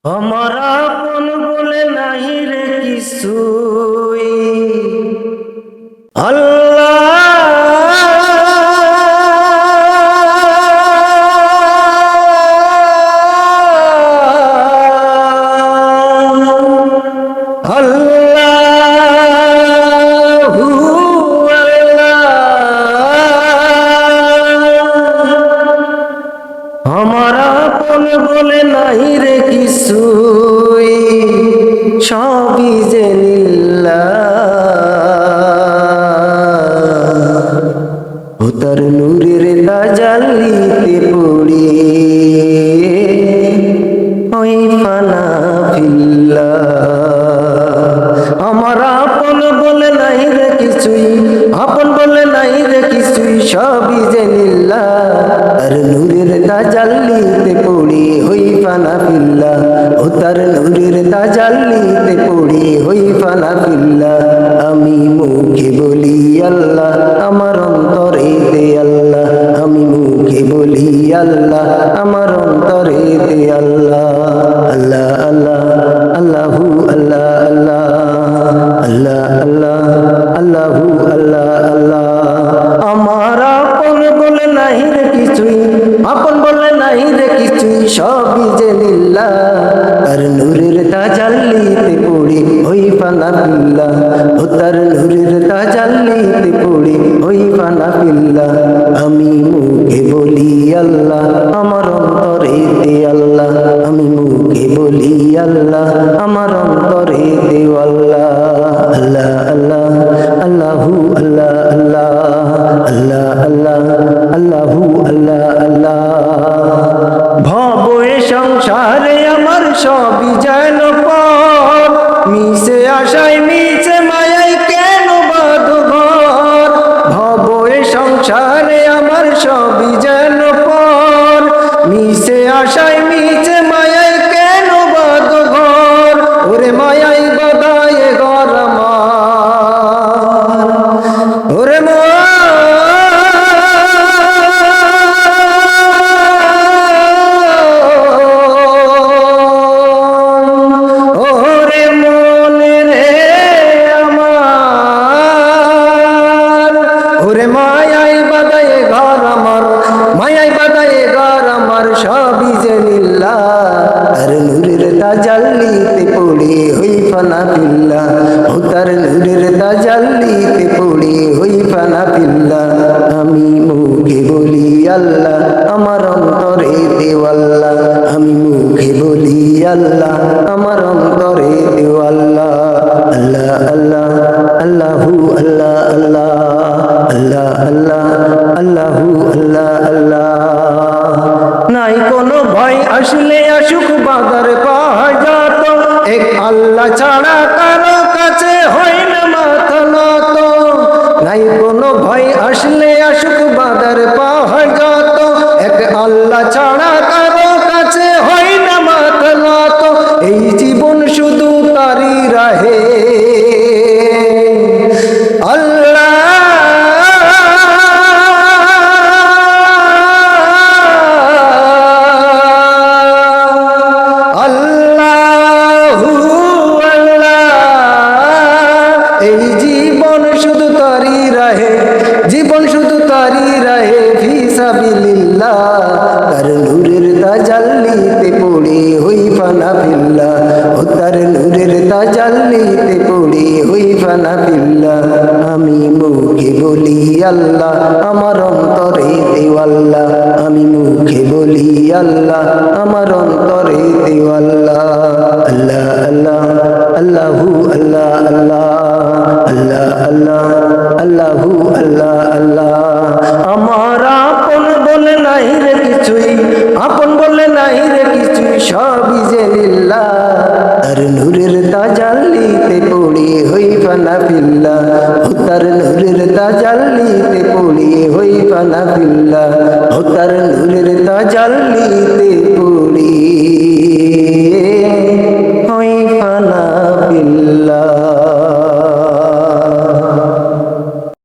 আমার আপন বলে নাহি রে কিছুই আল্লাহু আমার আপন বলে নাহি রে কিছুই সবই যে লিল্লাহ ও তার নূরের তাজাল্লিতে পড়ি ওই ফানা ফিল্লাহ আমার আপন বলে নাহি রে কিছুই আপন বলে নাহি রে কিছুই সবই যে লিল্লাহ তার নূরের তাজাল্লিতে পড়ি হই ফানা ফিল্লাহ ও তার নূরের তাজাল্লিতে পড়ি হই ফানা ফিল্লাহ আমি মুখে বলি আল্লাহ আমার অন্তরে দে আল্লাহ আমি মুখে বলি আল্লাহ আমার অন্তরে দে আল্লাহ আল্লাহ আল্লাহ আল্লাহু আল্লাহ আল্লাহ আল্লাহ আল্লাহ আল্লাহু আল্লাহ আল্লাহ আমার আপন বলে নাহি রে কিছুই আপন বলে নাহি রে কিছুই সবই যে লিল্লাহ তার নূরের তাজাল্লিতে পড়ি ওই ফানা ফিল্লাহ ও তার নূরের তাজাল্লিতে পড়ি ওই ফানা ফিল্লাহ আমি মুখে বলি আল্লাহ আমার অন্তরে দে আল্লাহ আমি মুখে বলি আল্লাহ আমার অন্তরে দে আল্লাহ আল্লাহ আল্লাহ আল্লাহু আল্লাহ আল্লাহ আল্লাহ আল্লাহ আল্লাহু আল্লাহ আল্লাহ ভব এ সংসারে আমার সবই যেন পর মিশে আশায় মিছে মায়ায় কেন বাঁধ ঘর ভব এ সংসারে আমার সবই যেন পর মিশে আশায় মিছে মায়ায় কেন বাঁধ ঘর ওরে মায়াই বাঁধায় ঘর আমার ওরে মায়াই বাদায়ে ঘর আমার মায়াই বাদায়ে ঘর আমার সবই যে লিল্লাহ তার নূরের তাজাল্লিতে পড়ি হই ফানা ফিল্লাহ ও তার নূরের তাজাল্লিতে পড়ি হই ফানা ফিল্লাহ আমি মুখে বলি আল্লাহ আমার অন্তরে দেও আল্লাহ আমি মুখে বলি আল্লাহ আমার অন্তরে দেও আল্লাহ আল্লাহ আল্লাহ আল্লাহু আল্লাহ আল্লাহ আল্লাহ আল্লাহ আল্লাহু আল্লাহ আল্লাহ নাই কোনো ভয় আসলে আসুক বাদার পাহাড় যত এক আল্লাহ ছাড়া কারো কাছে হয় না মাথা নত নাই কোনো ভয় আসলে আসুক বাদার পাহাড় যত এক আল্লাহ ছাড়া কারো কাছে হয় না মাথা নত এই জীবন শুধু তারই রাহে আল্লাহ জীবন শুধু তারই রাহে ফি সাবিলিল্লাহ তার নূরের তাজাল্লিতে পড়ি হই ফানা ফিল্লাহ ও তার নূরের তাজাল্লিতে পড়ি হই ফানা ফিল্লাহ আমি মুখে বলি আল্লাহ আমার অন্তরে দেও আল্লাহ আমি মুখে বলি আল্লাহ আমার অন্তরে দেও আল্লাহ আল্লাহ আল্লাহ আল্লাহু আল্লাহ আল্লাহ আল্লাহ আল্লাহ আল্লাহু আল্লাহ আল্লাহ আমার আপন বলে নাহি রে কিছুই আপন বলে নাহি রে কিছুই সবই যে লিল্লাহ তার নূরের তাজাল্লিতে পড়ি হই ফানা ফিল্লাহ ও তার নূরের তাজাল্লিতে পড়ি হই ফানা ফিল্লাহ ও তার নূরের তাজাল্লিতে